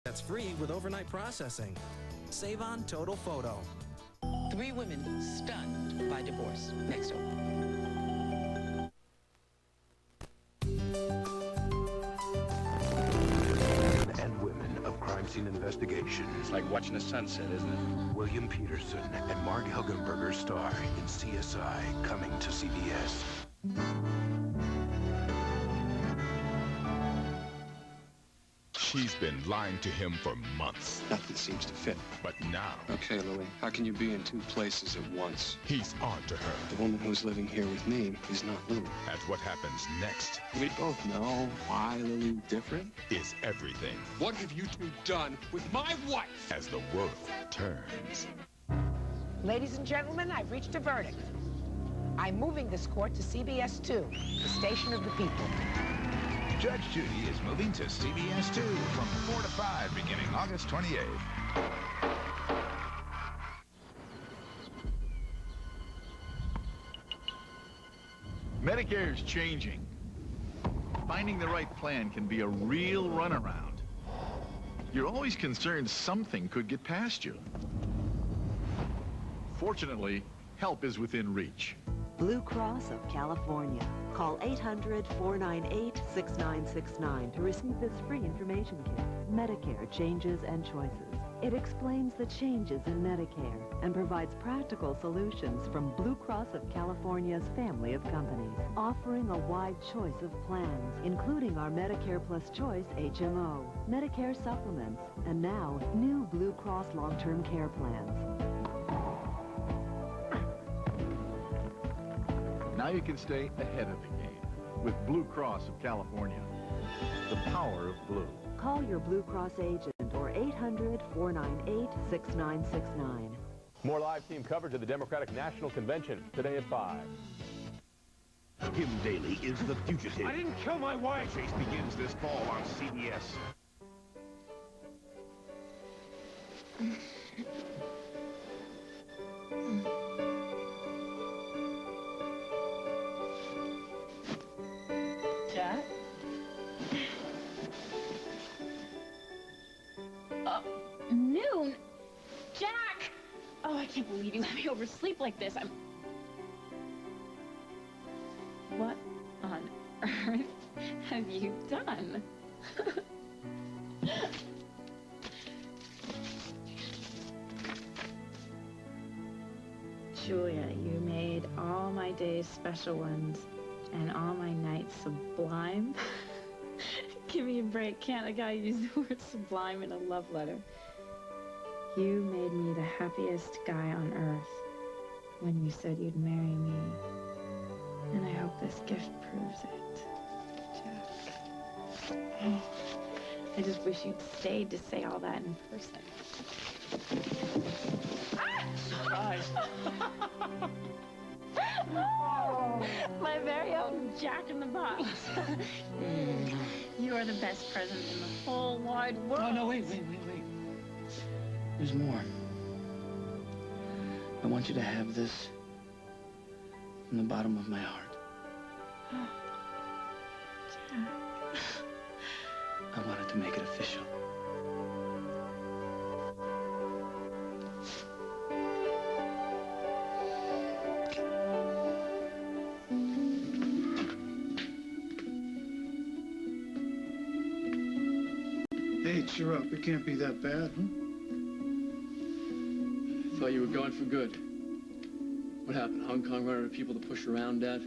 That's free with overnight processing. Save on Total Photo. 3 women stunned by divorce. Next up. And women of crime scene investigation. It's like watching the sunset, isn't it? William Peterson and Mark Helgenberger star in CSI, coming to CBS. She's been lying to him for months. Nothing seems to fit. But now... Okay, Lily, how can you be in 2 places at once? He's on to her. The woman who's living here with me is not Lily. And what happens next... We both know why Lily's different. ...is everything. What have you 2 done with my wife? As the world turns. Ladies and gentlemen, I've reached a verdict. I'm moving this court to CBS 2, the station of the people. Judge Judy is moving to CBS 2 from 4 to 5 beginning August 28th. Medicare is changing. Finding the right plan can be a real runaround. You're always concerned something could get past you. Fortunately, help is within reach. Blue Cross of California. Call 800-498-6969 to receive this free information kit. Medicare Changes and Choices. It explains the changes in Medicare and provides practical solutions from Blue Cross of California's family of companies, offering a wide choice of plans, including our Medicare Plus Choice HMO, Medicare supplements, and now new Blue Cross long-term care plans. Now you can stay ahead of the game with Blue Cross of California. The power of blue. Call your Blue Cross agent or 800-498-6969. More live team coverage of the Democratic National Convention today at 5. Tim Daly is the fugitive. I didn't kill my wife. Chase begins this fall on CBS. Jack? Noon? Jack! Oh, I can't believe you let me oversleep like this. What on earth have you done? Julia, you made all my days special ones and all my nights sublime. Give me a break. Can't a guy use the word sublime in a love letter? You made me the happiest guy on earth when you said you'd marry me. And I hope this gift proves it, Jack. I just wish you'd stayed to say all that in person. Surprise. My very own Jack in the Box. You are the best present in the whole wide world. Oh, no, wait. There's more. I want you to have this from the bottom of my heart. Jack. I wanted to make it official. Hey, cheer up. It can't be that bad, huh? Thought you were gone for good. What happened? Hong Kong running out of people to push around, Dad?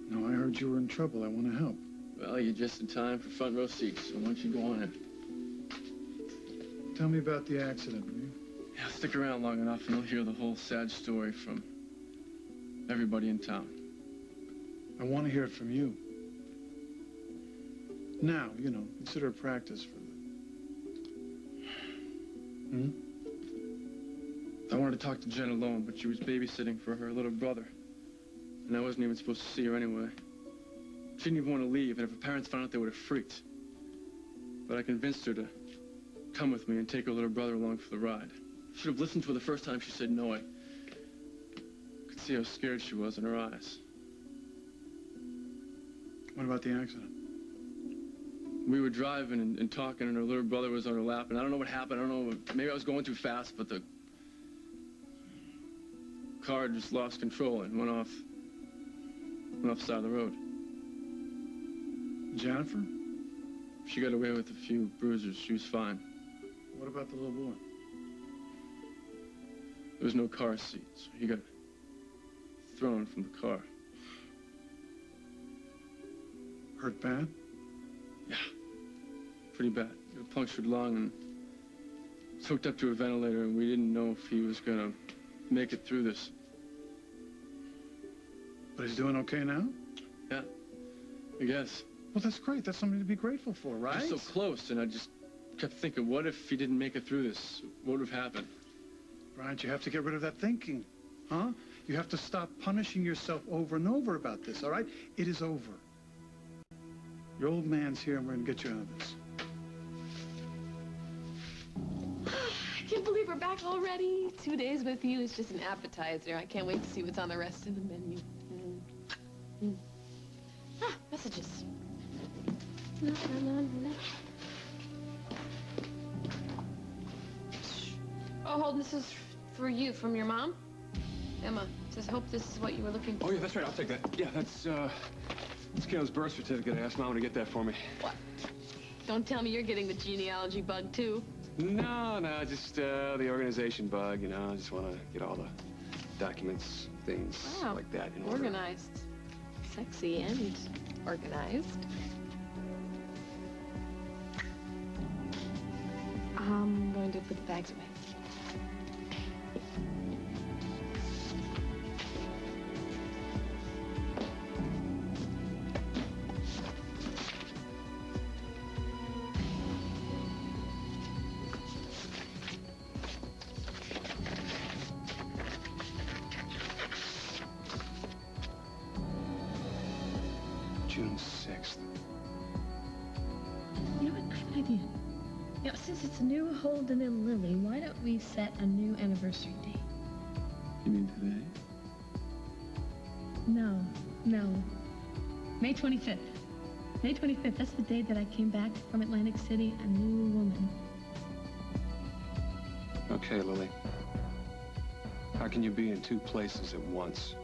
No, I heard you were in trouble. I want to help. Well, you're just in time for front row seats, so why don't you go on in? Tell me about the accident, will you? Yeah, stick around long enough and you'll hear the whole sad story from everybody in town. I want to hear it from you. Now, you know, consider it practice for the... I wanted to talk to Jen alone, but she was babysitting for her little brother. And I wasn't even supposed to see her anyway. She didn't even want to leave, and if her parents found out, they would have freaked. But I convinced her to come with me and take her little brother along for the ride. Should have listened to her the first time she said no. I could see how scared she was in her eyes. What about the accident? We were driving and talking, and her little brother was on her lap, and I don't know what happened. I don't know, maybe I was going too fast, but the car just lost control and went off the side of the road. Jennifer? She got away with a few bruises. She was fine. What about the little boy? There was no car seat, so he got thrown from the car. Hurt bad? Yeah, pretty bad. He had a punctured lung and was hooked up to a ventilator, and we didn't know if he was gonna make it through this. But he's doing okay now? Yeah, I guess. Well, that's great. That's something to be grateful for, right? He was so close, and I just kept thinking, what if he didn't make it through this? What would have happened? Bryant, you have to get rid of that thinking, huh? You have to stop punishing yourself over and over about this, all right? It is over. Your old man's here, and we're gonna get you out of this. I can't believe we're back already. 2 days with you is just an appetizer. I can't wait to see what's on the rest of the menu. Messages. Oh, Holden, this is for you from your mom. Emma says, hope this is what you were looking for. Oh, yeah, that's right. I'll take that. Yeah, that's Kayla's birth certificate. I asked Mama to get that for me. What? Don't tell me you're getting the genealogy bug, too. No, just the organization bug, you know. I just want to get all the documents, things like that in order. Organized. Sexy and organized. I'm going to put the bags away. June 6th. You know what? I have an idea. You know, since it's new Holden and Lily, why don't we set a new anniversary date? You mean today? No. May 25th. May 25th, that's the day that I came back from Atlantic City, a new woman. Okay, Lily. How can you be in two places at once?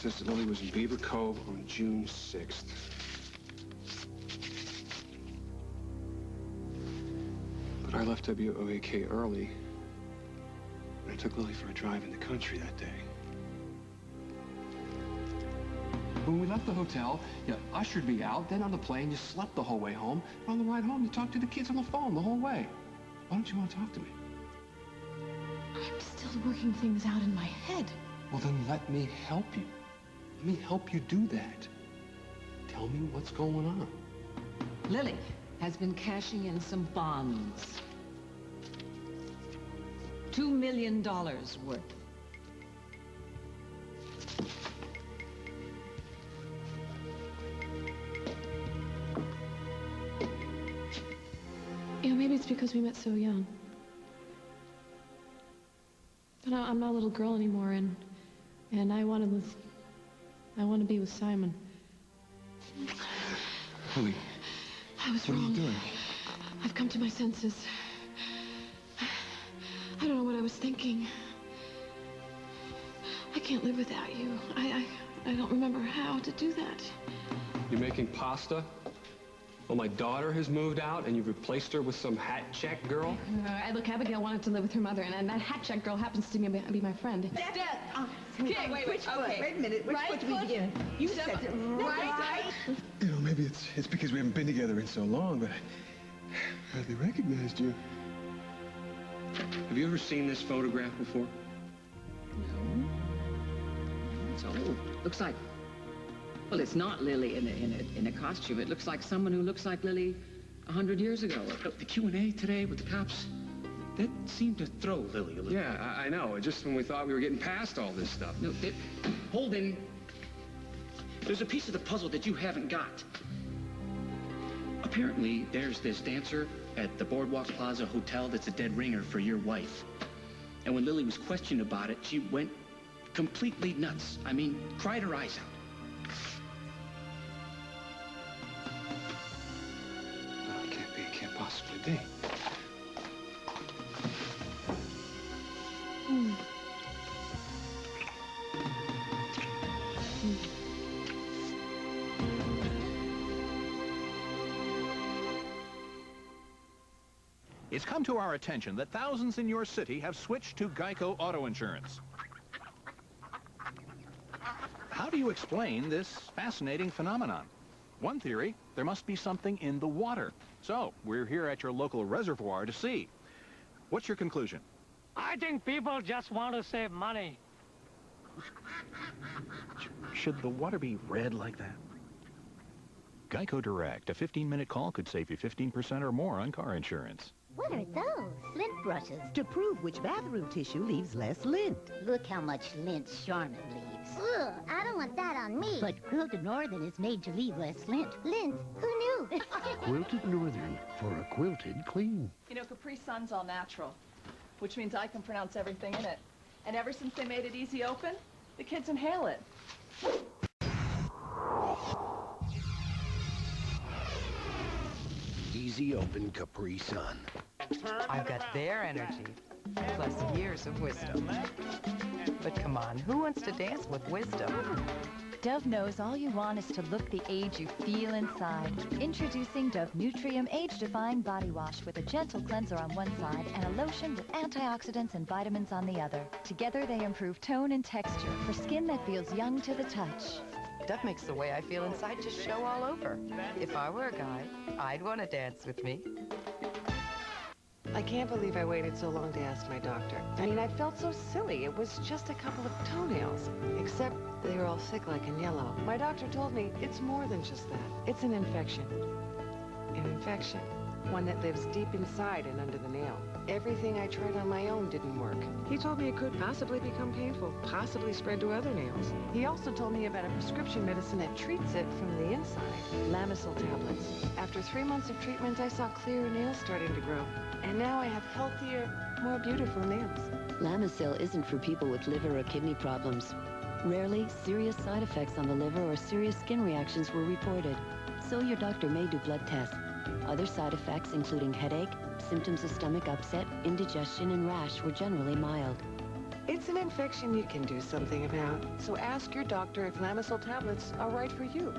Says that Lily was in Beaver Cove on June 6th. But I left WOAK early, and I took Lily for a drive in the country that day. When we left the hotel, you ushered me out, then on the plane, you slept the whole way home, and on the ride home, you talked to the kids on the phone the whole way. Why don't you want to talk to me? I'm still working things out in my head. Well, then let me help you. Let me help you do that. Tell me what's going on. Lily has been cashing in some bonds. $2 million worth. Yeah, maybe it's because we met so young. But I'm not a little girl anymore, and I want to be with Simon. Lily, I was what wrong. are you doing? I've come to my senses. I don't know what I was thinking. I can't live without you. I don't remember how to do that. You're making pasta? Well, my daughter has moved out, and you've replaced her with some hat check girl? Look, Abigail wanted to live with her mother, and that hat check girl happens to be my friend. Okay, wait a minute. Which foot do we begin? You said it right. You know, maybe it's because we haven't been together in so long, but I hardly recognized you. Have you ever seen this photograph before? No. It's old. Looks like... Well, it's not Lily in a costume. It looks like someone who looks like Lily 100 years ago. The Q&A today with the cops, That seemed to throw Lily a little. Yeah, I know. Just when we thought we were getting past all this stuff. No, Holden, there's a piece of the puzzle that you haven't got. Apparently, there's this dancer at the Boardwalk Plaza Hotel that's a dead ringer for your wife. And when Lily was questioned about it, she went completely nuts. I mean, cried her eyes out. No, it can't be. It can't possibly be. It's come to our attention that thousands in your city have switched to Geico Auto Insurance. How do you explain this fascinating phenomenon? One theory, there must be something in the water. So, we're here at your local reservoir to see. What's your conclusion? I think people just want to save money. Should the water be red like that? Geico Direct, a 15-minute call could save you 15% or more on car insurance. What are those? Lint brushes. To prove which bathroom tissue leaves less lint. Look how much lint Charmin leaves. Ugh, I don't want that on me. But Quilted Northern is made to leave less lint. Lint? Who knew? Quilted Northern for a quilted clean. You know, Capri Sun's all natural, which means I can pronounce everything in it. And ever since they made it easy open, the kids inhale it. Easy open Capri Sun. I've got their energy, plus years of wisdom. But come on, who wants to dance with wisdom? Dove knows all you want is to look the age you feel inside. Introducing Dove Nutrium Age-Defying Body Wash with a gentle cleanser on one side and a lotion with antioxidants and vitamins on the other. Together they improve tone and texture for skin that feels young to the touch. Dove makes the way I feel inside just show all over. If I were a guy, I'd want to dance with me. I can't believe I waited so long to ask my doctor. I mean, I felt so silly. It was just a couple of toenails. Except they were all sick like in yellow. My doctor told me it's more than just that. It's an infection. An infection. One that lives deep inside and under the nail. Everything I tried on my own didn't work. He told me it could possibly become painful, possibly spread to other nails. He also told me about a prescription medicine that treats it from the inside. Lamisil tablets. After 3 months of treatment, I saw clearer nails starting to grow. And now I have healthier, more beautiful nails. Lamisil isn't for people with liver or kidney problems. Rarely, serious side effects on the liver or serious skin reactions were reported. So your doctor may do blood tests. Other side effects, including headache, symptoms of stomach upset, indigestion, and rash, were generally mild. It's an infection you can do something about. So ask your doctor if Lamisil tablets are right for you.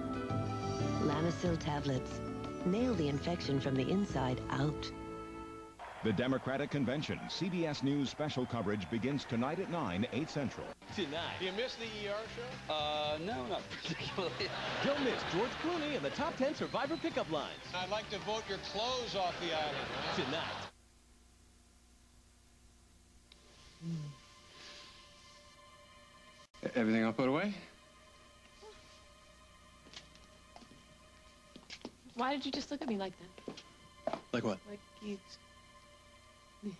Lamisil tablets. Nail the infection from the inside out. The Democratic Convention, CBS News special coverage begins tonight at 9, 8 Central. Tonight. Do you miss the ER show? No, not particularly. Don't miss George Clooney and the top 10 Survivor pickup lines. I'd like to vote your clothes off the island. Huh? Tonight. Everything I'll put away? Why did you just look at me like that? Like what? Like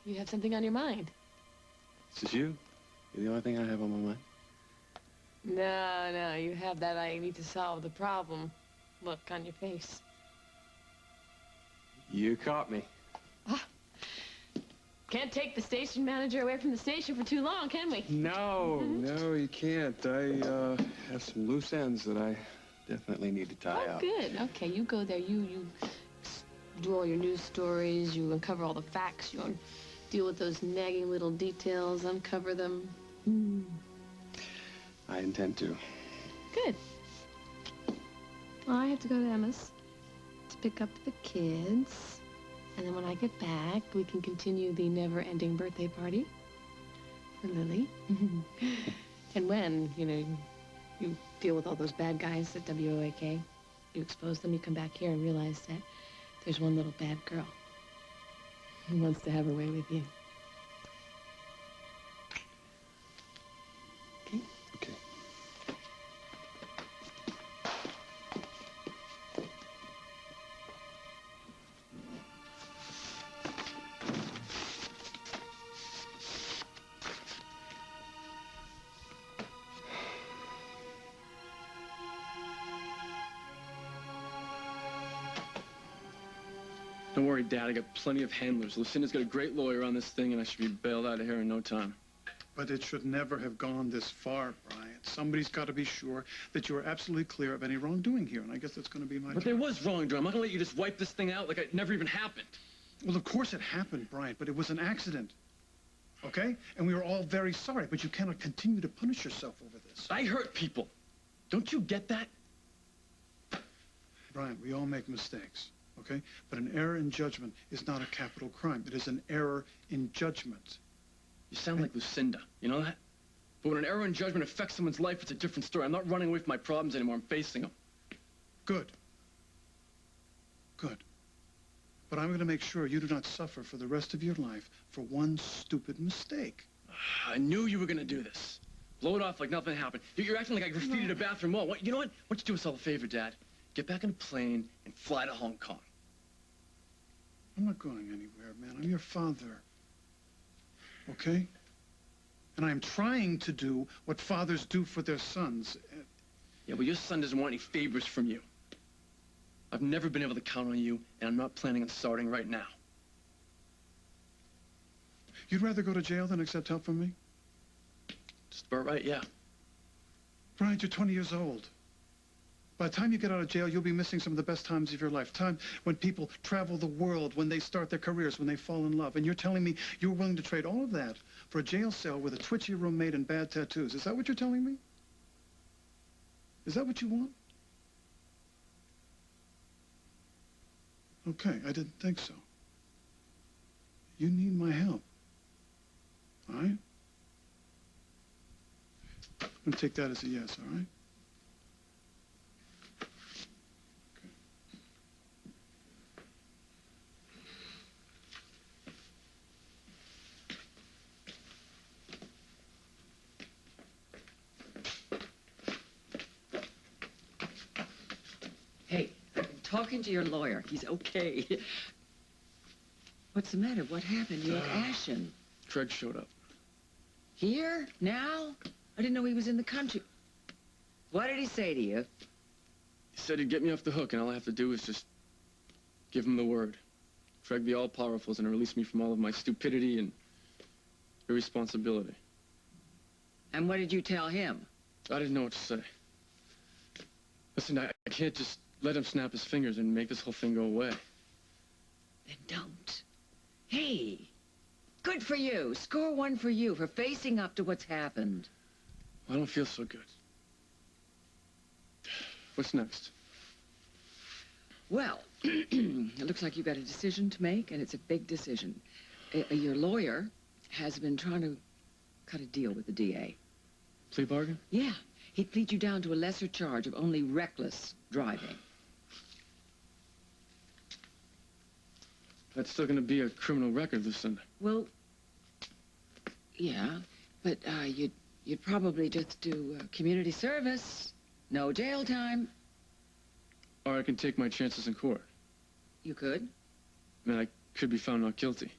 you have something on your mind. It's just you. You're the only thing I have on my mind. No, you have that I need to solve the problem look on your face. You caught me. Can't take the station manager away from the station for too long, can we? No, no, you can't. I have some loose ends that I definitely need to tie up. Good. Okay, you go there. You do all your news stories. You uncover all the facts. You deal with those nagging little details. Uncover them. I intend to. Good. Well, I have to go to Emma's to pick up the kids. And then when I get back, we can continue the never-ending birthday party for Lily. And when, you deal with all those bad guys at WOAK, you expose them, you come back here and realize that there's one little bad girl who wants to have her way with you. Okay? Okay. Don't worry, Dad. I got plenty of handlers. Lucinda's got a great lawyer on this thing, and I should be bailed out of here in no time. But it should never have gone this far, Bryant. Somebody's got to be sure that you are absolutely clear of any wrongdoing here, and I guess that's going to be my But there was wrongdoing. I'm not going to let you just wipe this thing out like it never even happened. Well, of course it happened, Bryant, but it was an accident. Okay? And we were all very sorry, but you cannot continue to punish yourself over this. I hurt people. Don't you get that? Bryant, we all make mistakes, okay? But an error in judgment is not a capital crime. It is an error in judgment. You sound like Lucinda. You know that? But when an error in judgment affects someone's life, it's a different story. I'm not running away from my problems anymore. I'm facing them. Good. Good. But I'm going to make sure you do not suffer for the rest of your life for one stupid mistake. I knew you were going to do this. Blow it off like nothing happened. You're acting like I graffitied a bathroom wall. You know what? Why don't you do us all a favor, Dad? Get back on a plane and fly to Hong Kong. I'm not going anywhere, man. I'm your father. Okay? And I'm trying to do what fathers do for their sons. Yeah, well, your son doesn't want any favors from you. I've never been able to count on you, and I'm not planning on starting right now. You'd rather go to jail than accept help from me? Just about right, yeah. Bryant, you're 20 years old. By the time you get out of jail, you'll be missing some of the best times of your life. Time when people travel the world, when they start their careers, when they fall in love. And you're telling me you're willing to trade all of that for a jail cell with a twitchy roommate and bad tattoos. Is that what you're telling me? Is that what you want? Okay, I didn't think so. You need my help. All right? I'm going to take that as a yes, all right? Hey, I've been talking to your lawyer. He's okay. What's the matter? What happened? You look ashen. Craig showed up. Here? Now? I didn't know he was in the country. What did he say to you? He said he'd get me off the hook, and all I have to do is just give him the word. Craig the All-Powerful is going to release me from all of my stupidity and irresponsibility. And what did you tell him? I didn't know what to say. Listen, I can't just let him snap his fingers and make this whole thing go away. Then don't. Hey, good for you. Score one for you for facing up to what's happened. I don't feel so good. What's next? Well, it looks like you've got a decision to make, and it's a big decision. Your lawyer has been trying to cut a deal with the DA. Plea bargain? Yeah. He'd plead you down to a lesser charge of only reckless driving. That's still going to be a criminal record, Lucinda. Well, yeah, but you'd probably just do community service, no jail time. Or I can take my chances in court. You could? I mean, I could be found not guilty.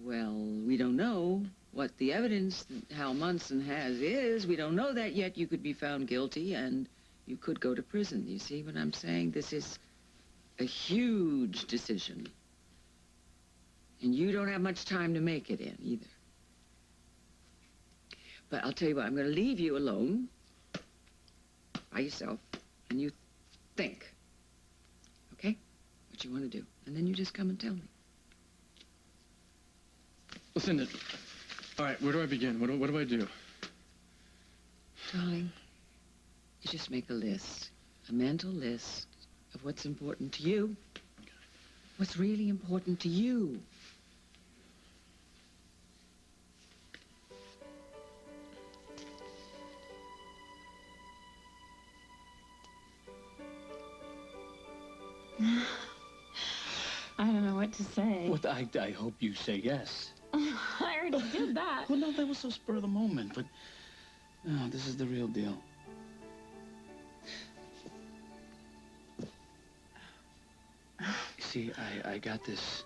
Well, we don't know what the evidence, how Munson has is. We don't know that yet. You could be found guilty, and you could go to prison. You see what I'm saying? This is a huge decision. And you don't have much time to make it in, either. But I'll tell you what, I'm going to leave you alone by yourself, and you think, okay, what you want to do. And then you just come and tell me. Lucinda, all right, where do I begin? What do I do? Darling, you just make a list, a mental list of what's important to you. What's really important to you. I don't know what to say. Well, I hope you say yes. I already did that. Well, no, that was so spur of the moment, but no, this is the real deal. You see, I got this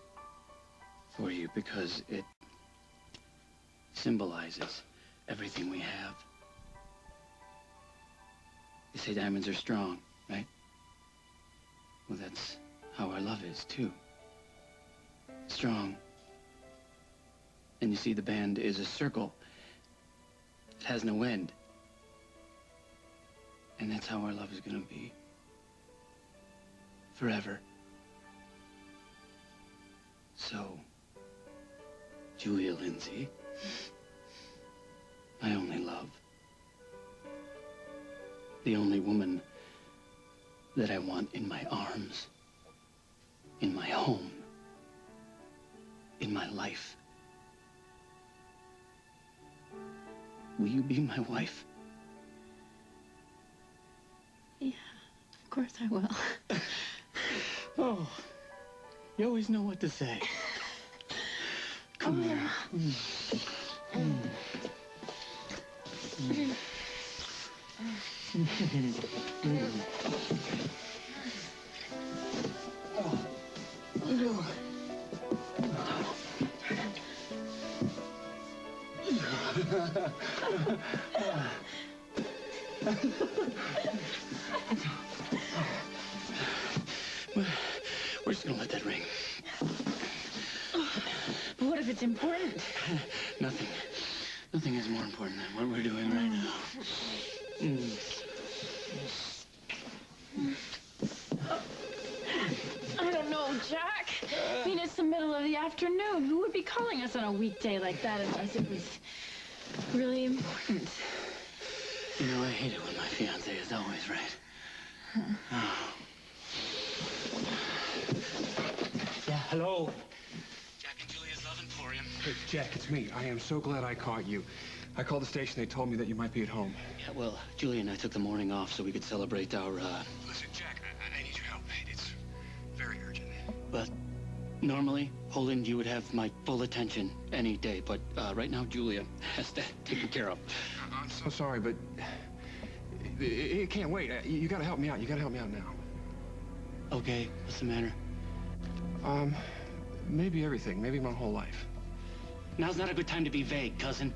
for you because it symbolizes everything we have. They say diamonds are strong, right? Well, that's how our love is, too. strong. And you see, the band is a circle. It has no end. And that's how our love is gonna be. Forever. So, Julia Lindsay, my only love. The only woman that I want in my arms, in my home, in my life. Will you be my wife? Yeah, of course I will. Oh, you always know what to say. Come here. We're just gonna let that ring. But what if it's important? Nothing. Nothing is more important than what we're doing right now. I don't know, Jack. I mean, it's the middle of the afternoon. Who would be calling us on a weekday like that unless it was really important? You know, I hate it when my fiance is always right. Oh. Yeah, hello. Jack and Julia's Love Emporium. Hey, Jack, it's me. I am so glad I caught you. I called the station. They told me that you might be at home. Yeah, well, Julia and I took the morning off so we could celebrate our, Listen, Jack, I need your help. It's very urgent. But normally, Poland, you would have my full attention any day. But right now, Julia has to take it care of. I'm so sorry, but it can't wait. You gotta help me out. You gotta help me out now. Okay, what's the matter? Maybe everything. Maybe my whole life. Now's not a good time to be vague, cousin.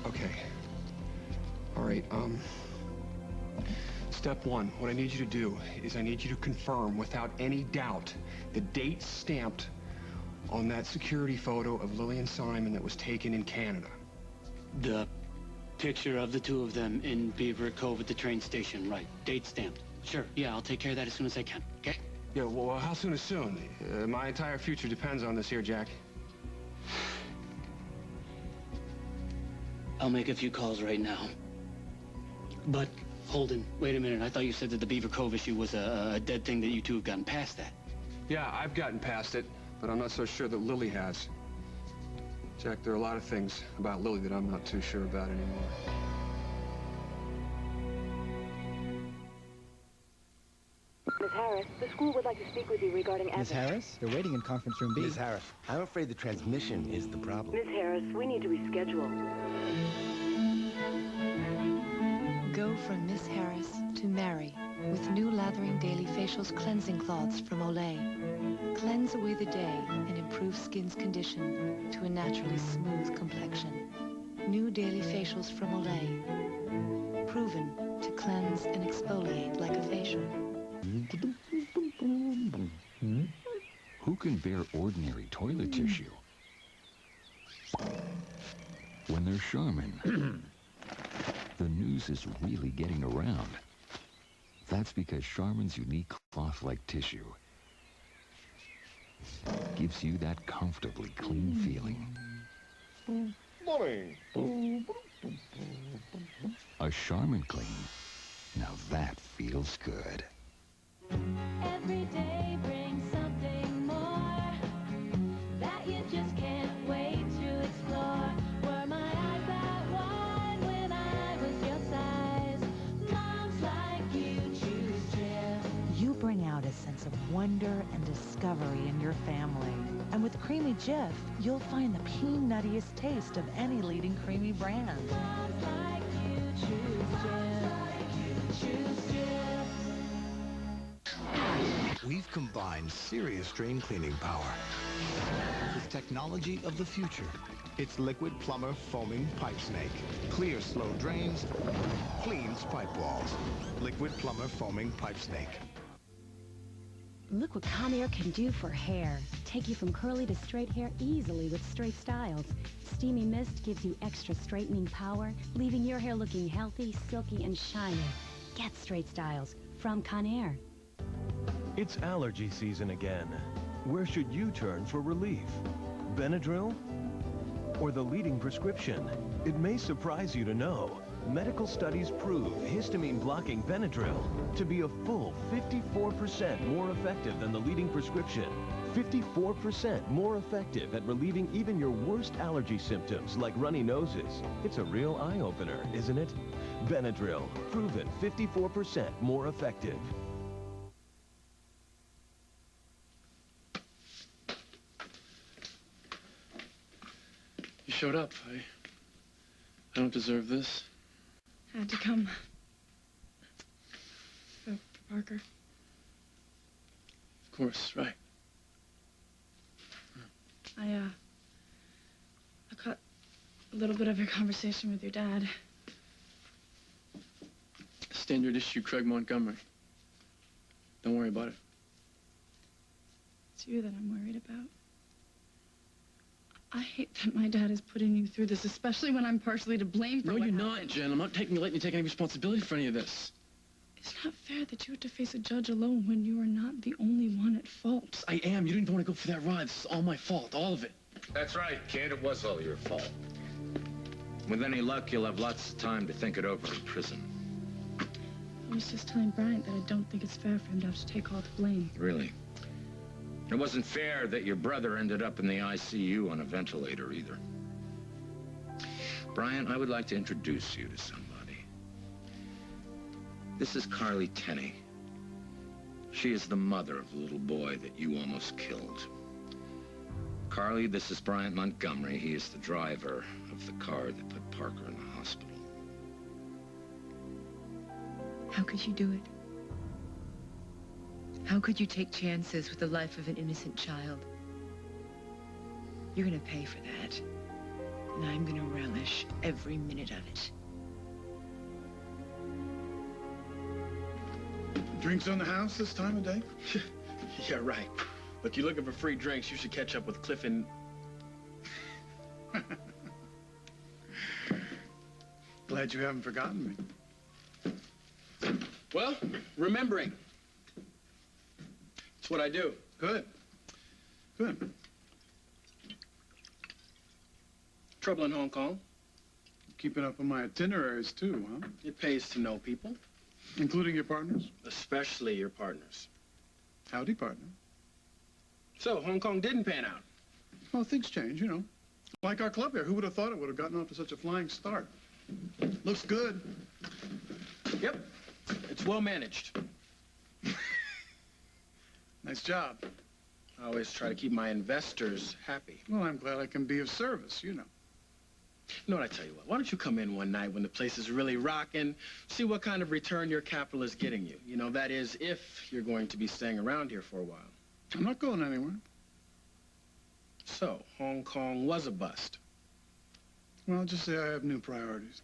Okay. All right, step one, what I need you to do is I need you to confirm without any doubt the date stamped on that security photo of Lily and Simon that was taken in Canada. The picture of the two of them in Beaver Cove at the train station, right. Date stamped. Sure, yeah, I'll take care of that as soon as I can, okay? Yeah, well, how soon is soon? My entire future depends on this here, Jack. I'll make a few calls right now. But, Holden, wait a minute. I thought you said that the Beaver Cove issue was a dead thing, that you two have gotten past that. Yeah, I've gotten past it, but I'm not so sure that Lily has. Jack, there are a lot of things about Lily that I'm not too sure about anymore. Miss Harris, the school would like to speak with you regarding Miss Harris, they're waiting in conference room B. Miss Harris, I'm afraid the transmission is the problem. Miss Harris, we need to reschedule. Go from Miss Harris to Mary with new lathering daily facials cleansing cloths from Olay. Cleanse away the day and improve skin's condition to a naturally smooth complexion. New daily facials from Olay. Proven to cleanse and exfoliate like a facial. Who can bear ordinary toilet tissue? When there's Charmin, the news is really getting around. That's because Charmin's unique cloth-like tissue gives you that comfortably clean feeling. A Charmin Clean. Now that feels good. Every day brings something more that you just can't wait to explore. Were my eyes that wide when I was your size? Moms like you choose Jif. You bring out a sense of wonder and discovery in your family. And with Creamy Jif, you'll find the peanuttiest taste of any leading creamy brand. Moms like you choose Jif. Choose Jif. We've combined serious drain cleaning power with technology of the future. It's Liquid Plumber Foaming Pipe Snake. Clears slow drains, cleans pipe walls. Liquid Plumber Foaming Pipe Snake. Look what Conair can do for hair. Take you from curly to straight hair easily with straight styles. Steamy Mist gives you extra straightening power, leaving your hair looking healthy, silky, and shiny. Get straight styles from Conair. It's allergy season again. Where should you turn for relief? Benadryl? Or the leading prescription? It may surprise you to know. Medical studies prove histamine-blocking Benadryl to be a full 54% more effective than the leading prescription. 54% more effective at relieving even your worst allergy symptoms like runny noses. It's a real eye-opener, isn't it? Benadryl, proven 54% more effective. You showed up. I don't deserve this. I had to come. For Parker. Of course, right. I caught a little bit of your conversation with your dad. Standard issue Craig Montgomery. Don't worry about it. It's you that I'm worried about. I hate that my dad is putting you through this, especially when I'm partially to blame for No, what you're happened. not, Jen. I'm not letting you take any responsibility for any of this. It's not fair that you have to face a judge alone when you are not the only one at fault. I am. You didn't even want to go for that ride. This is all my fault. All of it. That's right, kid. It was all your fault. With any luck, you'll have lots of time to think it over in prison. I was just telling Bryant that I don't think it's fair for him to have to take all the blame. Really? It wasn't fair that your brother ended up in the ICU on a ventilator, either. Brian, I would like to introduce you to somebody. This is Carly Tenney. She is the mother of the little boy that you almost killed. Carly, this is Bryant Montgomery. He is the driver of the car that put Parker in the hospital. How could you do it? How could you take chances with the life of an innocent child? You're gonna pay for that. And I'm gonna relish every minute of it. Drinks on the house this time of day? Yeah, right. Look, you're looking for free drinks, you should catch up with Cliff and... Glad you haven't forgotten me. Well, remembering. It's what I do. Good. Good. Trouble in Hong Kong. Keeping up on my itineraries, too, huh? It pays to know people. Including your partners? Especially your partners. Howdy, partner. So, Hong Kong didn't pan out. Well, things change, you know. Like our club here. Who would have thought it would have gotten off to such a flying start? Looks good. Yep. It's well managed. Nice job. I always try to keep my investors happy. Well, I'm glad I can be of service, you know. You know what, I tell you what, why don't you come in one night when the place is really rocking, see what kind of return your capital is getting you. You know, that is, if you're going to be staying around here for a while. I'm not going anywhere. So, Hong Kong was a bust. Well, just say I have new priorities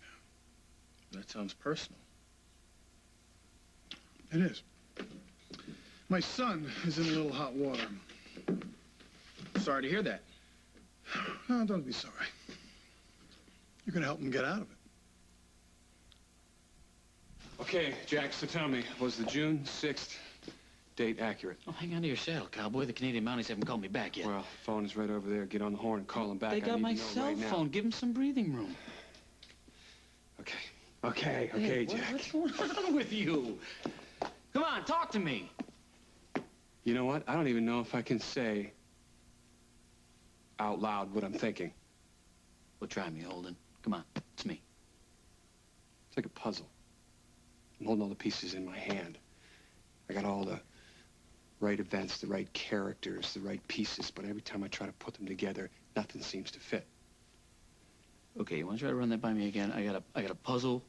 now. That sounds personal. It is. My son is in a little hot water. Sorry to hear that. Oh, don't be sorry. You're going to help him get out of it. Okay, Jack, so tell me, was the June 6th date accurate? Oh, hang on to your saddle, cowboy. The Canadian Mounties haven't called me back yet. Well, phone is right over there. Get on the horn and call him back. They got my I need to know cell right now. phone. Give him some breathing room. Okay, Hey, Jack. What's going on with you? Come on, talk to me. You know what? I don't even know if I can say out loud what I'm thinking. Well, try me, Holden. Come on, it's me. It's like a puzzle. I'm holding all the pieces in my hand. I got all the right events, the right characters, the right pieces, but every time I try to put them together, nothing seems to fit. Okay, you want to try to run that by me again? I got a puzzle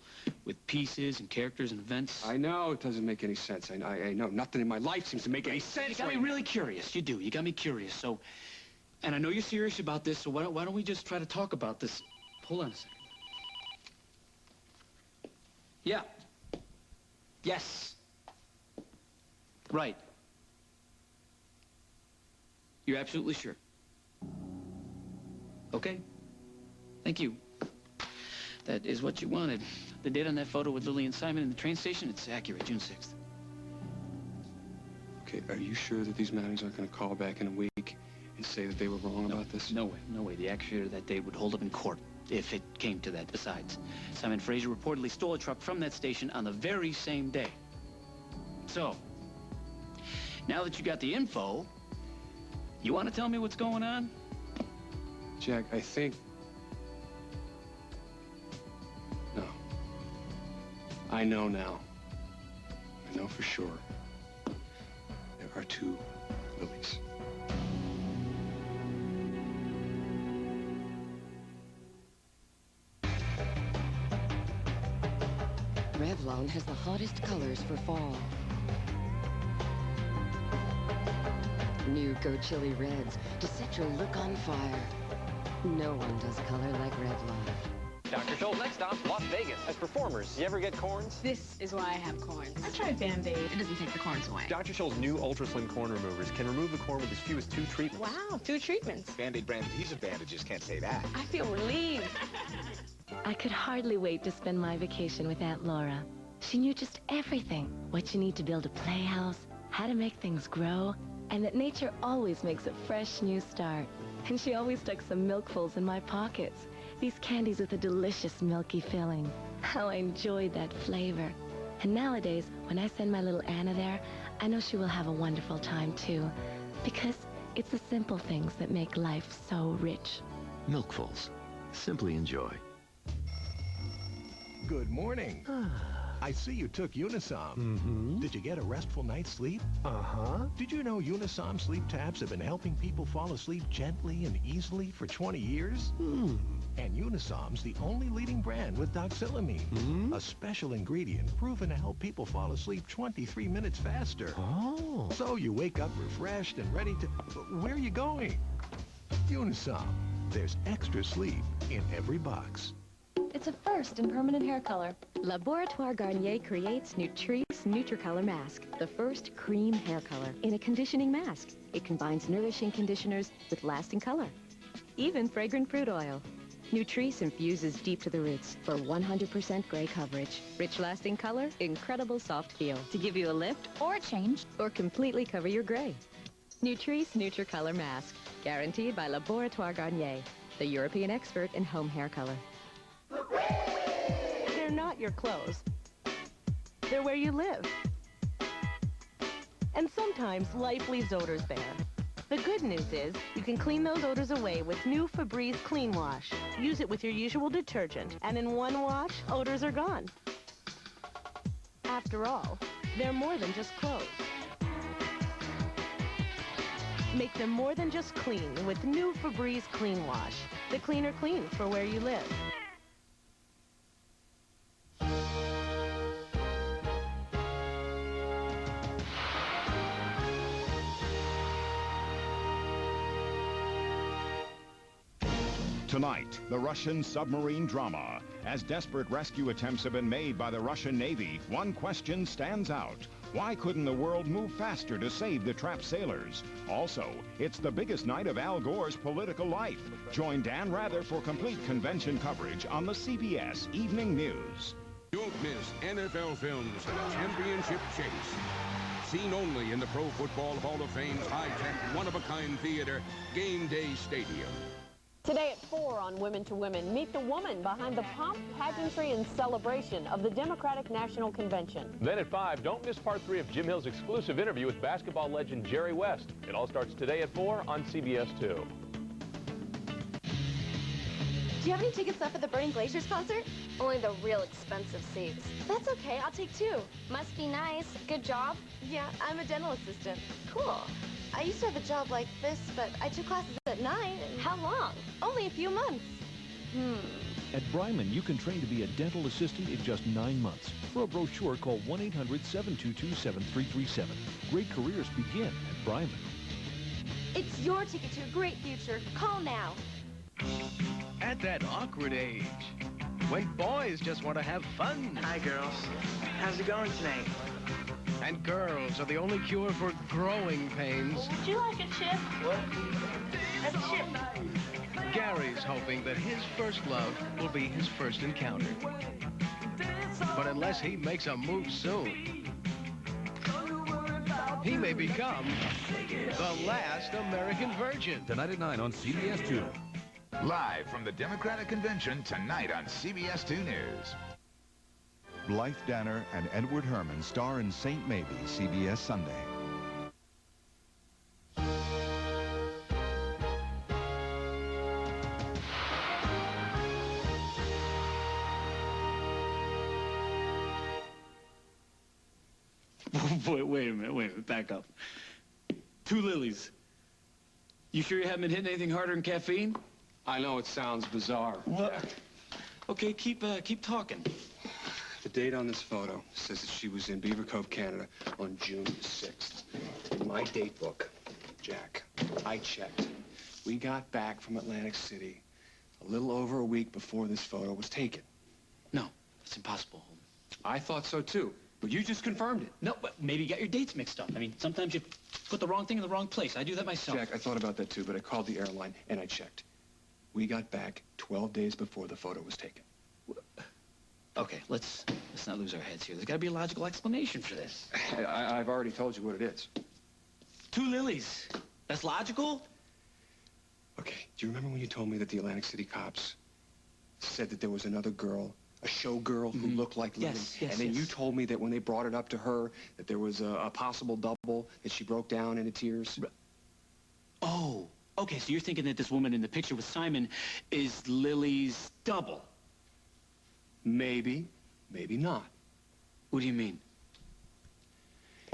with pieces and characters and events. I know it doesn't make any sense. I know nothing in my life seems to make any sense. You got me really curious. You do. You got me curious. So, and I know you're serious about this. So why don't we just try to talk about this? Hold on a second. Yeah. Yes. Right. You're absolutely sure? Okay. Thank you. That is what you wanted. The date on that photo with Lily and Simon in the train station, it's accurate, June 6th. Okay, are you sure that these Mounties aren't going to call back in a week and say that they were wrong about this? No way, no way. The actuator that day would hold up in court if it came to that. Besides, Simon Fraser reportedly stole a truck from that station on the very same day. So, now that you got the info, you want to tell me what's going on? Jack, I think... No. I know now. I know for sure. There are two Lilies. Revlon has the hottest colors for fall. New Go Chili Reds to set your look on fire. No one does color like Revlon. Dr. Scholl's next stop, Las Vegas. As performers, you ever get corns? This is why I have corns. I tried Band-Aid. It doesn't take the corns away. Dr. Scholl's new Ultra Slim corn removers can remove the corn with as few as 2 treatments. Wow, 2 treatments. Band-Aid brand adhesive bandages can't say that. I feel relieved. I could hardly wait to spend my vacation with Aunt Laura. She knew just everything. What you need to build a playhouse, how to make things grow, and that nature always makes a fresh new start. And she always stuck some milkfuls in my pockets. These candies with a delicious milky filling. How I enjoyed that flavor. And nowadays, when I send my little Anna there, I know she will have a wonderful time too. Because it's the simple things that make life so rich. Milkfuls. Simply enjoy. Good morning. I see you took Unisom. Did you get a restful night's sleep? Did you know Unisom sleep tabs have been helping people fall asleep gently and easily for 20 years? And Unisom's the only leading brand with doxylamine, a special ingredient proven to help people fall asleep 23 minutes faster. So you wake up refreshed and ready to... Where are you going? Unisom. There's extra sleep in every box. It's a first in permanent hair color. Laboratoire Garnier creates Nutrice Nutricolor Mask, the first cream hair color in a conditioning mask. It combines nourishing conditioners with lasting color, even fragrant fruit oil. Nutrice infuses deep to the roots for 100% gray coverage. Rich lasting color, incredible soft feel. To give you a lift or a change or completely cover your gray. Nutrice Nutricolor Mask, guaranteed by Laboratoire Garnier, the European expert in home hair color. They're not your clothes. They're where you live. And sometimes life leaves odors there. The good news is you can clean those odors away with new Febreze Clean Wash. Use it with your usual detergent, and in one wash, odors are gone. After all, they're more than just clothes. Make them more than just clean with new Febreze Clean Wash. The cleaner clean for where you live. Tonight, the Russian submarine drama. As desperate rescue attempts have been made by the Russian Navy, one question stands out. Why couldn't the world move faster to save the trapped sailors? Also, it's the biggest night of Al Gore's political life. Join Dan Rather for complete convention coverage on the CBS Evening News. Don't miss NFL Films' Championship Chase. Seen only in the Pro Football Hall of Fame's high-tech, one-of-a-kind theater, Game Day Stadium. Today at 4 on Women to Women, meet the woman behind the pomp, pageantry, and celebration of the Democratic National Convention. Then at 5, don't miss part 3 of Jim Hill's exclusive interview with basketball legend Jerry West. It all starts today at 4 on CBS 2. Do you have any tickets left for the Burning Glaciers concert? Only the real expensive seats. That's okay, I'll take 2. Must be nice. Good job? Yeah, I'm a dental assistant. Cool. I used to have a job like this, but I took classes at night. How long? Only a few months. At Bryman, you can train to be a dental assistant in just 9 months. For a brochure, call 1-800-722-7337. Great careers begin at Bryman. It's your ticket to a great future. Call now. At that awkward age, when boys just want to have fun. Hi, girls. How's it going tonight? And girls are the only cure for growing pains. Would you like a chip? What? A chip. Gary's hoping that his first love will be his first encounter. But unless he makes a move soon, he may become the last American virgin. Tonight at 9 on CBS 2. Live from the Democratic Convention tonight on CBS 2 News. Blythe Danner and Edward Herman star in St. Maybe, CBS Sunday. Wait a minute, back up. 2 lilies. You sure you haven't been hitting anything harder than caffeine? I know it sounds bizarre. What? Okay, keep talking. The date on this photo says that she was in Beaver Cove, Canada on June 6th. In my date book, Jack, I checked. We got back from Atlantic City a little over a week before this photo was taken. No, it's impossible. I thought so too, but you just confirmed it. No, but maybe you got your dates mixed up. I mean, sometimes you put the wrong thing in the wrong place. I do that myself. Jack, I thought about that too, but I called the airline and I checked. We got back 12 days before the photo was taken. Okay, let's not lose our heads here. There's got to be a logical explanation for this. I've already told you what it is. 2 lilies. That's logical? Okay, do you remember when you told me that the Atlantic City cops said that there was another girl, a showgirl who looked like Lily? Yes, and then you told me that when they brought it up to her, that there was a possible double, that she broke down into tears? Oh, okay, so you're thinking that this woman in the picture with Simon is Lily's double? Maybe, maybe not. What do you mean?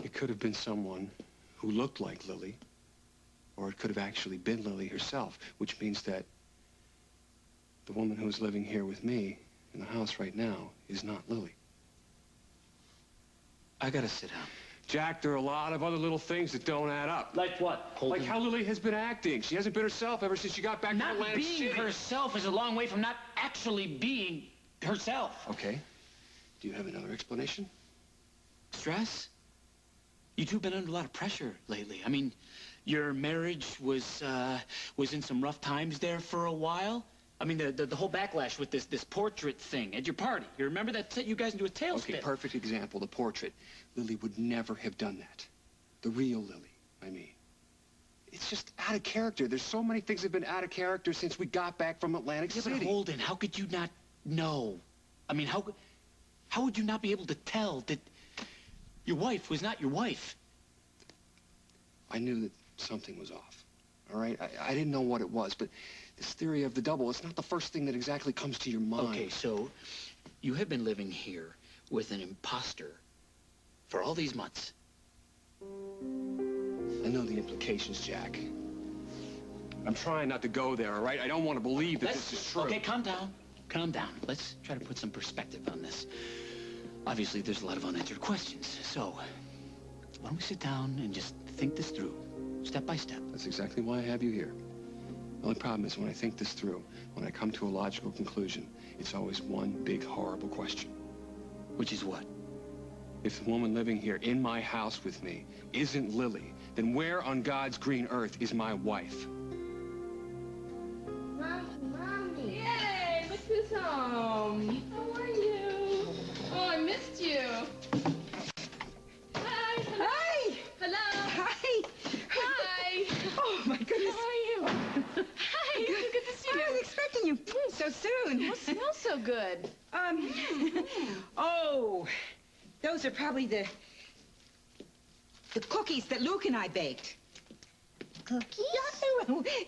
It could have been someone who looked like Lily, or it could have actually been Lily herself, which means that the woman who's living here with me in the house right now is not Lily. I gotta sit down. Jack, there are a lot of other little things that don't add up. Like what? Like how Lily has been acting. She hasn't been herself ever since she got back from Atlantic City. Not being herself is a long way from not actually being herself. Okay. Do you have another explanation? Stress? You two have been under a lot of pressure lately. I mean, your marriage was in some rough times there for a while. I mean, the whole backlash with this portrait thing at your party. You remember that set you guys into a tailspin? Okay, perfect example, the portrait. Lily would never have done that. The real Lily, I mean. It's just out of character. There's so many things that have been out of character since we got back from Atlantic City. Yeah, but Holden, how could you not know? I mean, how would you not be able to tell that your wife was not your wife? I knew that something was off, all right? I didn't know what it was, but this theory of the double, it's not the first thing that exactly comes to your mind. Okay, so you have been living here with an imposter for all these months. I know the implications, Jack. I'm trying not to go there, all right? I don't want to believe that this is true. Okay, calm down. Calm down. Let's try to put some perspective on this. Obviously, there's a lot of unanswered questions. So, why don't we sit down and just think this through, step by step? That's exactly why I have you here. The only problem is when I think this through, when I come to a logical conclusion, it's always one big, horrible question. Which is what? If the woman living here in my house with me isn't Lily, then where on God's green earth is my wife? Mommy. Yay, look who's home. How are you? Oh, I missed you. Hi. Hello. Hi. Hello. Hi. Hi. Oh, my goodness. How are you? Hi. Good. Good to see you. I was expecting you so soon. You smell so good. Oh, those are probably the cookies that Luke and I baked. Cookies?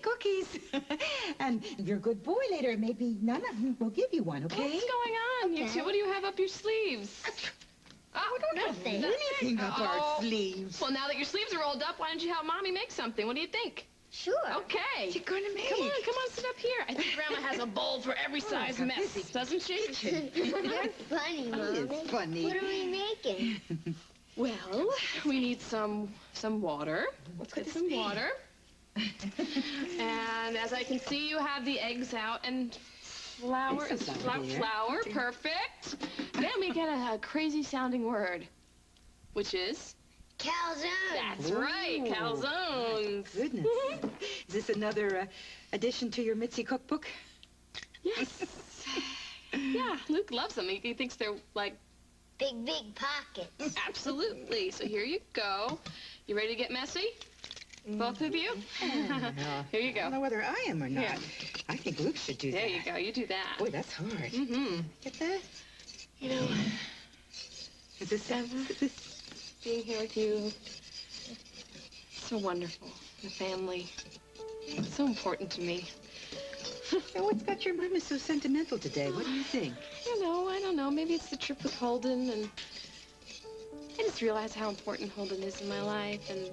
Cookies. And if you're a good boy later, maybe Nana will give you one, okay? What's going on, you two? What do you have up your sleeves? Oh, we don't have anything up our sleeves. Well, now that your sleeves are rolled up, why don't you help Mommy make something? What do you think? Sure. Okay. You're going to make Come on, sit up here. I think Grandma has a bowl for every size mess, doesn't she? You're funny, Mommy. It's funny. What are we making? Well, we need some water. Let's get some water. And as I can see, you have the eggs out and flour. Flour, perfect. Then we get a crazy-sounding word. which is? Calzones. That's right, calzones. Goodness. Is this another addition to your Mitzi cookbook? Yes. Yeah, Luke loves them. He thinks they're like... Big pockets. Absolutely. So here you go. You ready to get messy? Both of you? Here you go. I don't know whether I am or not. Yeah. I think Luke should do that. There you go. You do that. Boy, that's hard. Mm-hmm. Get that? You know, Is this being here with you, so wonderful. The family. It's so important to me. So what's got your mama so sentimental today? What do you think? I don't know. Maybe it's the trip with Holden, and I just realize how important Holden is in my life, and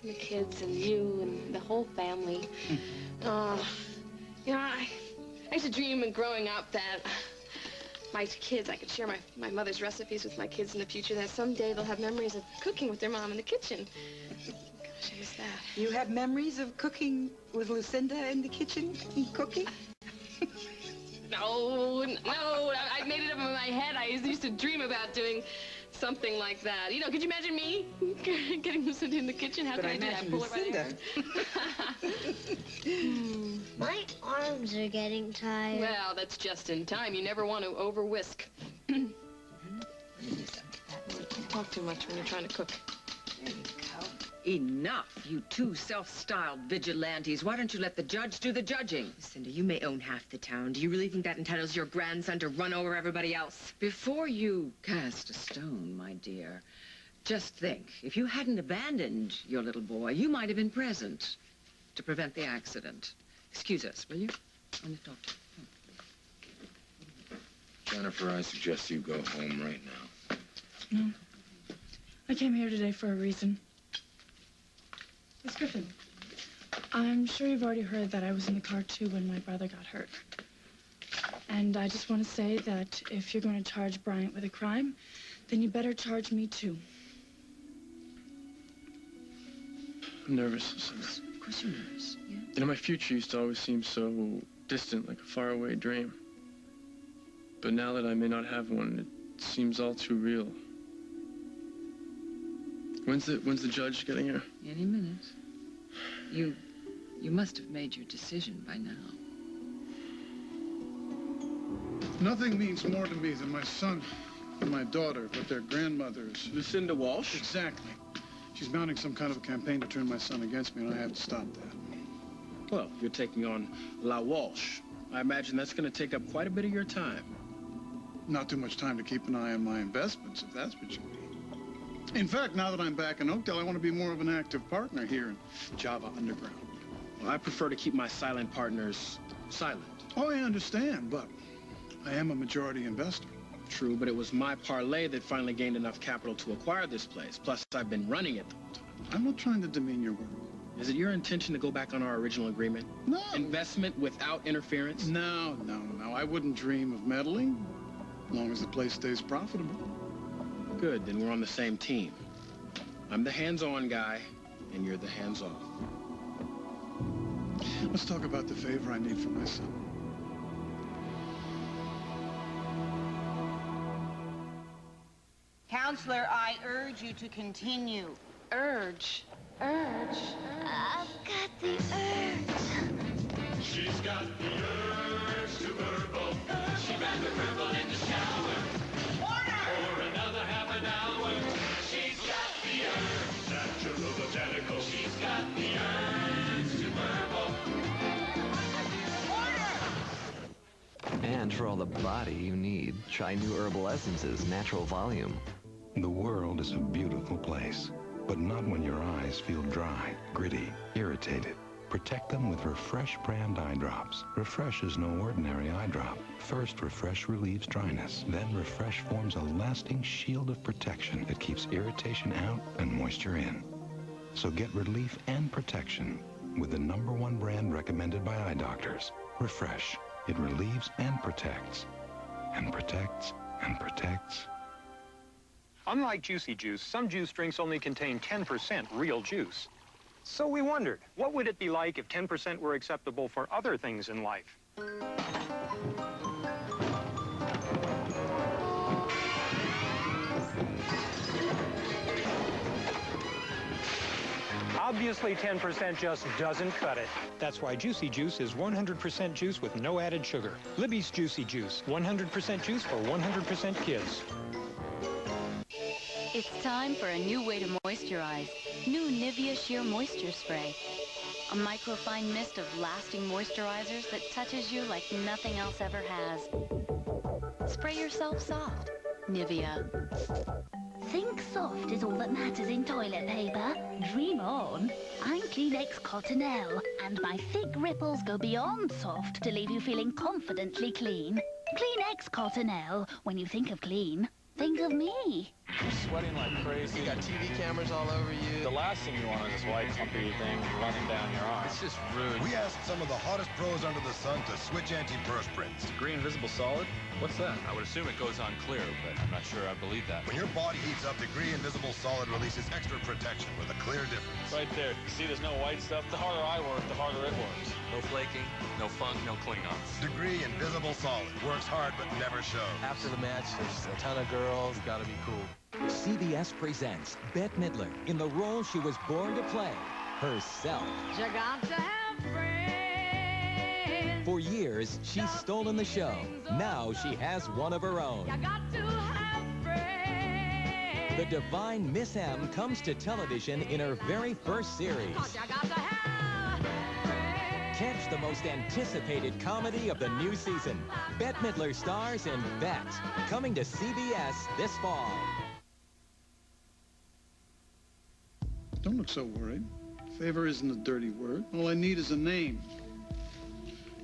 the kids, and you, and the whole family. I used to dream growing up that my kids, I could share my mother's recipes with my kids in the future, that someday they'll have memories of cooking with their mom in the kitchen. Gosh, I miss that. You have memories of cooking with Lucinda in the kitchen and cooking? No, I made it up in my head. I used to dream about doing something like that. Could you imagine me getting Lucinda in the kitchen? How But can I do that? Pull her by the hair. My arms are getting tired. Well, that's just in time. You never want to over-whisk. Talk too much when you're trying to cook. There you go. Enough, you two self-styled vigilantes. Why don't you let the judge do the judging? Cindy, you may own half the town. Do you really think that entitles your grandson to run over everybody else? Before you cast a stone, my dear, just think. If you hadn't abandoned your little boy, you might have been present to prevent the accident. Excuse us, will you? I want to talk to you. Jennifer, I suggest you go home right now. No. I came here today for a reason. Miss Griffin, I'm sure you've already heard that I was in the car, too, when my brother got hurt. And I just want to say that if you're going to charge Bryant with a crime, then you better charge me, too. I'm nervous, Lucinda. Of course you're nervous, Yeah? My future used to always seem so distant, like a faraway dream. But now that I may not have one, it seems all too real. When's the judge getting here? Any minute. You must have made your decision by now. Nothing means more to me than my son and my daughter, but their grandmothers. Lucinda Walsh? Exactly. She's mounting some kind of a campaign to turn my son against me, and I have to stop that. Well, you're taking on La Walsh. I imagine that's going to take up quite a bit of your time. Not too much time to keep an eye on my investments, if that's what you mean. In fact, now that I'm back in Oakdale, I want to be more of an active partner here in Java Underground. Well, I prefer to keep my silent partners silent. Oh, I understand, but I am a majority investor. True, but it was my parlay that finally gained enough capital to acquire this place. Plus, I've been running it the whole time. I'm not trying to demean your work. Is it your intention to go back on our original agreement? No. Investment without interference? No. I wouldn't dream of meddling, as long as the place stays profitable. Good, then we're on the same team. I'm the hands-on guy, and you're the hands-off. Let's talk about the favor I need from my son. Counselor, I urge you to continue. Urge. I've got the urge. She's got the urge to burble. She ran the purple in the shower. For another half an hour. She's got the urge. Natural botanical. She's got the urge to burble. And for all the body you need, try new herbal essences, Natural Volume. The world is a beautiful place, but not when your eyes feel dry, gritty, irritated. Protect them with Refresh brand eye drops. Refresh is no ordinary eye drop. First, Refresh relieves dryness. Then Refresh forms a lasting shield of protection that keeps irritation out and moisture in. So get relief and protection with the #1 brand recommended by eye doctors. Refresh. It relieves and protects. And protects and protects. Unlike Juicy Juice, some juice drinks only contain 10% real juice. So we wondered, what would it be like if 10% were acceptable for other things in life? Obviously, 10% just doesn't cut it. That's why Juicy Juice is 100% juice with no added sugar. Libby's Juicy Juice, 100% juice for 100% kids. It's time for a new way to moisturize. New Nivea Sheer Moisture Spray. A microfine mist of lasting moisturizers that touches you like nothing else ever has. Spray yourself soft. Nivea. Think soft is all that matters in toilet paper? Dream on. I'm Kleenex Cottonelle, and my thick ripples go beyond soft to leave you feeling confidently clean. Kleenex Cottonelle. When you think of clean, think of me. You're sweating like crazy. You got TV cameras all over you. The last thing you want is this white clumpy thing running down your arm. It's just rude. We asked some of the hottest pros under the sun to switch antiperspirants. Green visible solid? What's that? I would assume it goes on clear, but I'm not sure I believe that. When your body heats up, Degree Invisible Solid releases extra protection with a clear difference. Right there. See, there's no white stuff. The harder I work, the harder it works. No flaking, no funk, no Klingons. Degree Invisible Solid works hard but never shows. After the match, there's a ton of girls. Gotta be cool. CBS presents Bette Midler in the role she was born to play, herself. You got to have friends. For years, she's stolen the show. Now she has one of her own. You got to have friends. The Divine Miss M comes to television in her very first series. You got to have friends. Catch the most anticipated comedy of the new season. Bette Midler stars in Bet, coming to CBS this fall. Don't look so worried. Favor isn't a dirty word. All I need is a name.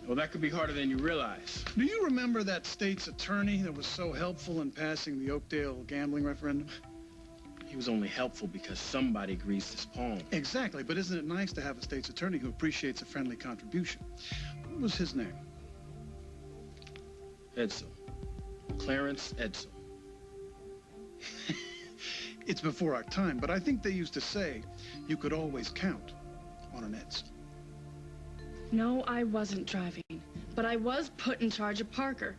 Well, that could be harder than you realize. Do you remember that state's attorney that was so helpful in passing the Oakdale gambling referendum? He was only helpful because somebody greased his palm. Exactly, but isn't it nice to have a state's attorney who appreciates a friendly contribution? What was his name? Edsel. Clarence Edsel. It's before our time, but I think they used to say you could always count on an Edsel. No, I wasn't driving, but I was put in charge of Parker.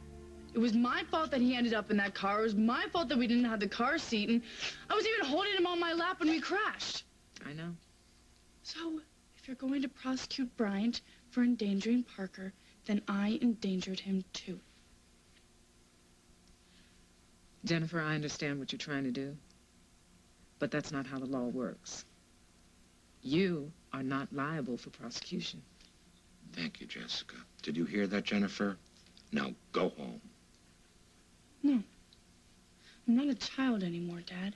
It was my fault that he ended up in that car. It was my fault that we didn't have the car seat, and I was even holding him on my lap when we crashed. I know. So, if you're going to prosecute Bryant for endangering Parker, then I endangered him too. Jennifer, I understand what you're trying to do, but that's not how the law works. You are not liable for prosecution. Thank you, Jessica. Did you hear that, Jennifer? Now go home. No. I'm not a child anymore, Dad.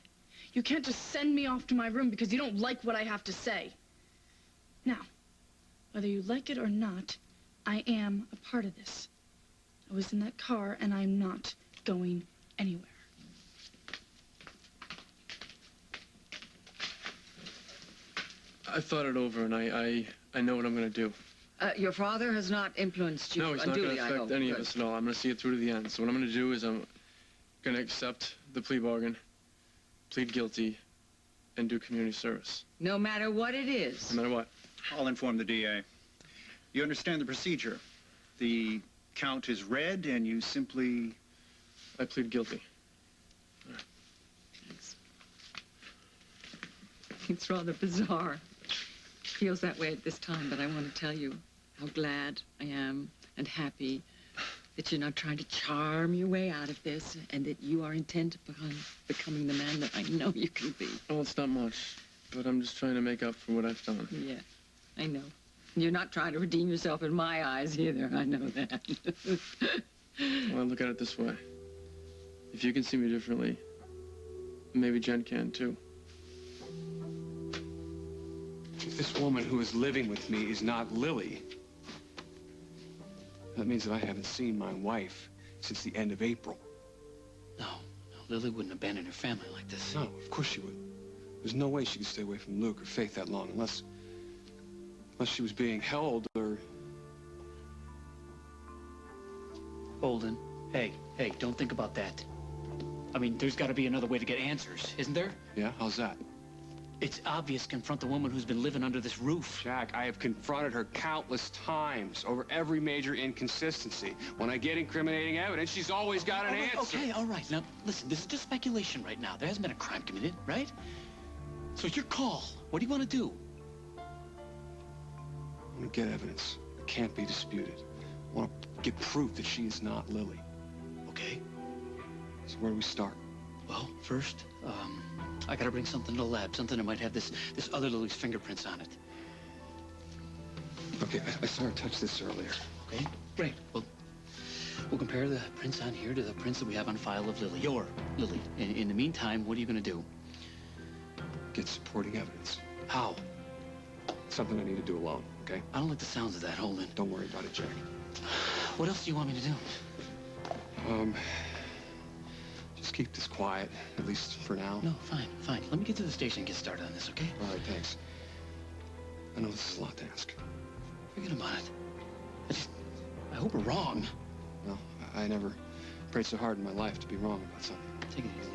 You can't just send me off to my room because you don't like what I have to say. Now, whether you like it or not, I am a part of this. I was in that car, and I'm not going anywhere. I thought it over, and I know what I'm going to do. Your father has not influenced you unduly, I hope. No, he's not going to affect any of us at all. I'm going to see it through to the end. So what I'm going to do is I'm going to accept the plea bargain, plead guilty, and do community service. No matter what it is. No matter what. I'll inform the DA. You understand the procedure. The count is read, and you simply... I plead guilty. Thanks. It's rather bizarre. Feels that way at this time, but I want to tell you how glad I am and happy that you're not trying to charm your way out of this and that you are intent upon becoming the man that I know you can be. Well, it's not much, but I'm just trying to make up for what I've done. Yeah, I know. You're not trying to redeem yourself in my eyes either. I know that. Well, look at it this way. If you can see me differently, maybe Jen can too. If this woman who is living with me is not Lily, that means that I haven't seen my wife since the end of April. No, Lily wouldn't abandon her family like this. No, of course she would. There's no way she could stay away from Luke or Faith that long unless she was being held or... Holden, hey, don't think about that. I mean, there's got to be another way to get answers, isn't there? Yeah, how's that? It's obvious. Confront the woman who's been living under this roof. Jack, I have confronted her countless times over every major inconsistency. When I get incriminating evidence, she's always got an answer. Okay, all right. Now, listen, this is just speculation right now. There hasn't been a crime committed, right? So it's your call. What do you want to do? I want to get evidence. It can't be disputed. I want to get proof that she is not Lily. Okay. So where do we start? Well, first, I gotta bring something to the lab, something that might have this other Lily's fingerprints on it. Okay, I saw her touch this earlier. Okay, great. Well, we'll compare the prints on here to the prints that we have on file of Lily, your Lily. In the meantime, what are you gonna do? Get supporting evidence. How? Something I need to do alone, okay? I don't like the sounds of that, Holden. Don't worry about it, Jack. What else do you want me to do? Just keep this quiet, at least for now. No, fine. Let me get to the station and get started on this, okay? All right, thanks. I know this is a lot to ask. Forget about it. I hope we're wrong. No, I never prayed so hard in my life to be wrong about something. Take it easy.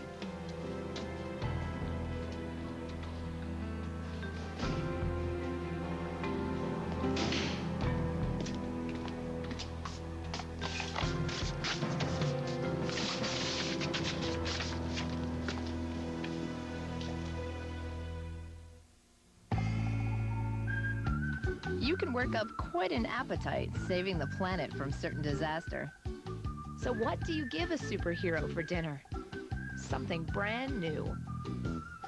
You can work up quite an appetite saving the planet from certain disaster. So what do you give a superhero for dinner? Something brand new.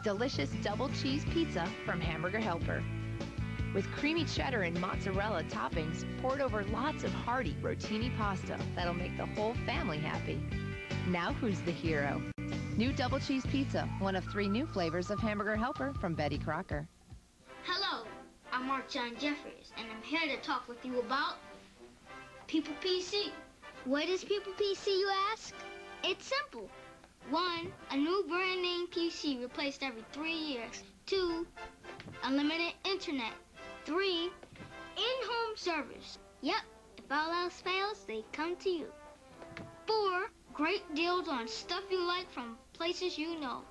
Delicious double cheese pizza from Hamburger Helper. With creamy cheddar and mozzarella toppings poured over lots of hearty rotini pasta that'll make the whole family happy. Now who's the hero? New double cheese pizza, one of 3 new flavors of Hamburger Helper from Betty Crocker. Hello, I'm Mark John Jeffries, and I'm here to talk with you about People PC. What is People PC, you ask? It's simple. 1, a new brand name PC replaced every 3 years. 2, unlimited internet. 3, in-home service. Yep, if all else fails, they come to you. 4, great deals on stuff you like from places you know.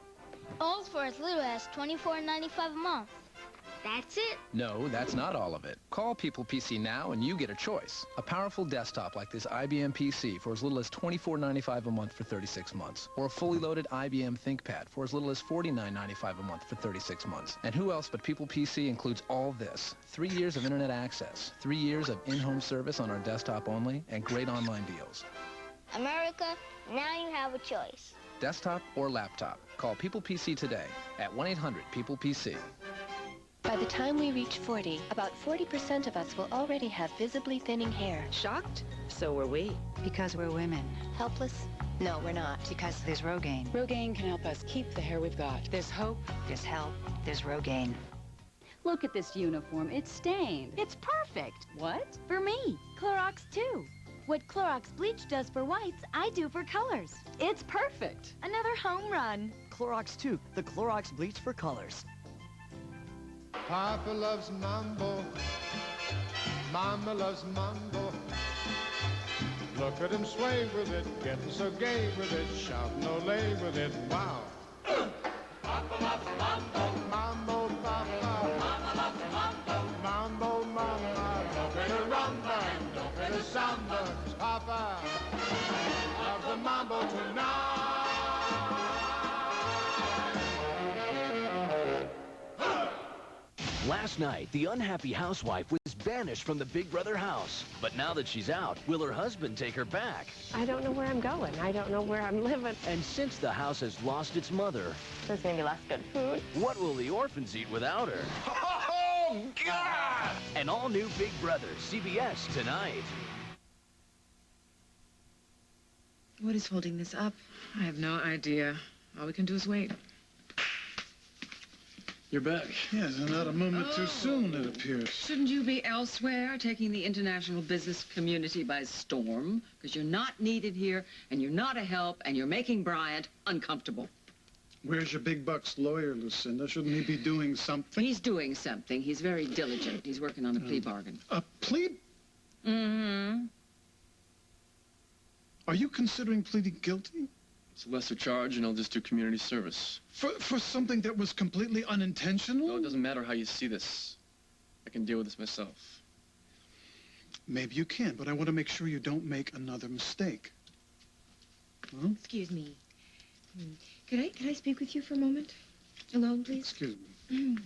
All for as little as $24.95 a month. That's it. No, that's not all of it. Call People PC now and you get a choice. A powerful desktop like this IBM PC for as little as $24.95 a month for 36 months. Or a fully loaded IBM ThinkPad for as little as $49.95 a month for 36 months. And who else but People PC includes all this? 3 years of internet access, 3 years of in-home service on our desktop only, and great online deals. America, now you have a choice. Desktop or laptop. Call People PC today at 1-800-PEOPLE-PC. By the time we reach 40, about 40% of us will already have visibly thinning hair. Shocked? So were we. Because we're women. Helpless? No, we're not. Because there's Rogaine. Rogaine can help us keep the hair we've got. There's hope, there's help, there's Rogaine. Look at this uniform. It's stained. It's perfect. What? For me. Clorox 2. What Clorox bleach does for whites, I do for colors. It's perfect. Another home run. Clorox 2, the Clorox bleach for colors. Papa loves mambo, Mama loves mambo. Look at him sway with it, getting so gay with it, shouting Olay with it, wow. Papa loves mambo. Mambo, Papa. Mama loves mambo. Mambo, Mama. Don't play the rumba, don't play the samba. Papa loves the mambo tonight. Last night, the unhappy housewife was banished from the Big Brother house. But now that she's out, will her husband take her back? I don't know where I'm going. I don't know where I'm living. And since the house has lost its mother, There's going to be less good food. what will the orphans eat without her? Oh, God! An all-new Big Brother, CBS tonight. What is holding this up? I have no idea. All we can do is wait. You're back. Yes, and not a moment too soon, it appears. Shouldn't you be elsewhere, taking the international business community by storm? Because you're not needed here, and you're not a help, and you're making Bryant uncomfortable. Where's your big bucks lawyer, Lucinda? Shouldn't he be doing something? He's doing something. He's very diligent. He's working on a plea bargain. A plea? Mm-hmm. Are you considering pleading guilty? It's a lesser charge, and I'll just do community service. For something that was completely unintentional? No, it doesn't matter how you see this. I can deal with this myself. Maybe you can, but I want to make sure you don't make another mistake. Huh? Excuse me. Could I speak with you for a moment? Alone, please? Excuse me.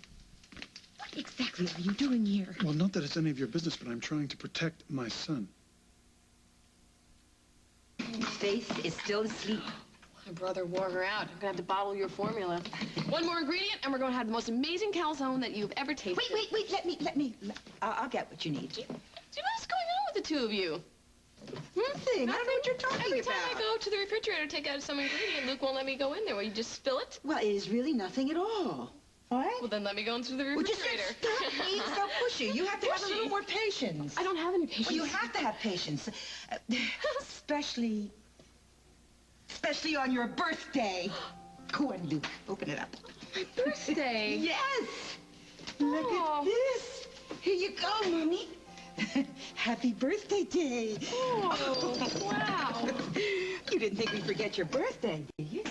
What exactly are you doing here? Well, not that it's any of your business, but I'm trying to protect my son. Faith is still asleep. My brother wore her out. I'm gonna have to bottle your formula. One more ingredient, and we're gonna have the most amazing calzone that you've ever tasted. Wait, let me. I'll get what you need. Dude, what's going on with the two of you? Nothing. I don't know what you're talking Every about. time I go to the refrigerator to take out some ingredient, Luke won't let me go in there. Will you just spill it? Well, it is really nothing at all. All right? Well, then let me go into the refrigerator. Well, just stop being so pushy. You have to have a little more patience. I don't have any patience. Well, you have to have patience. Especially on your birthday. Go on, Luke. Open it up. My birthday? Yes. Look at this. Here you go, Mommy. Happy birthday day. Oh, wow. You didn't think we'd forget your birthday, did you?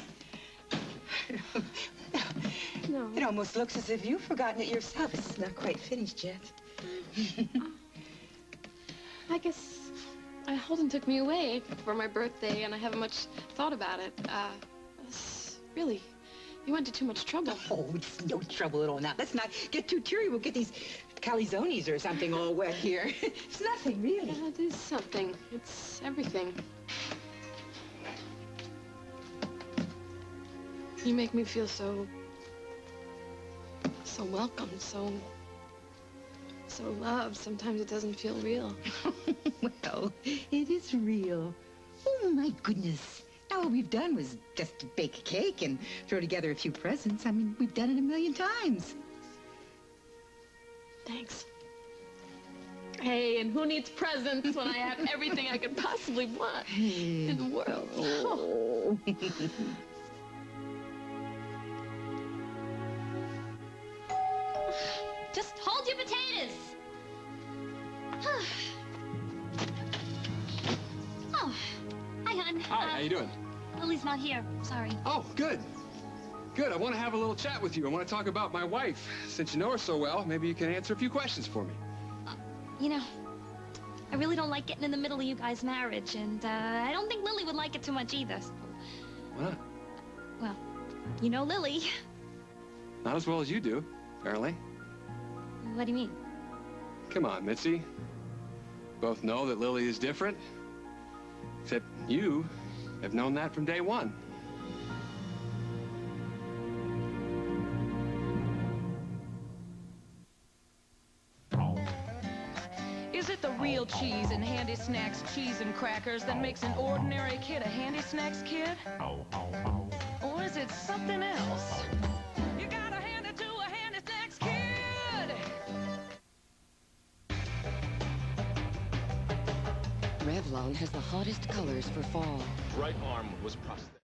No. It almost looks as if you've forgotten it yourself. It's not quite finished yet. I guess Holden took me away for my birthday, and I haven't much thought about it. Really, you went to too much trouble. Oh, it's no trouble at all now. Let's not get too teary. We'll get these calzones or something all wet here. It's nothing, really. Yeah, it is something. It's everything. You make me feel so welcome, so loved. Sometimes it doesn't feel real. Well, it is real. Oh, my goodness. Now, all we've done was just bake a cake and throw together a few presents. I mean, we've done it 1,000,000 times. Thanks. Hey, and who needs presents when I have everything I could possibly want in the world? Oh. Just hold your potatoes. Oh, hi, hon. Hi, how you doing? Lily's not here. Sorry. Oh, good. Good. I want to have a little chat with you. I want to talk about my wife. Since you know her so well, maybe you can answer a few questions for me. You know, I really don't like getting in the middle of you guys' marriage, and I don't think Lily would like it too much either. So, Why not? well, you know Lily. Not as well as you do, apparently. What do you mean? Come on, Mitzi. Both know that Lily is different. Except you have known that from day one. Is it the real cheese and Handy Snacks cheese and crackers that makes an ordinary kid a Handy Snacks kid? Or is it something else? You gotta hand it to a Handy Snacks kid! Revlon has the hottest colors for fall. Right arm was prosthetic.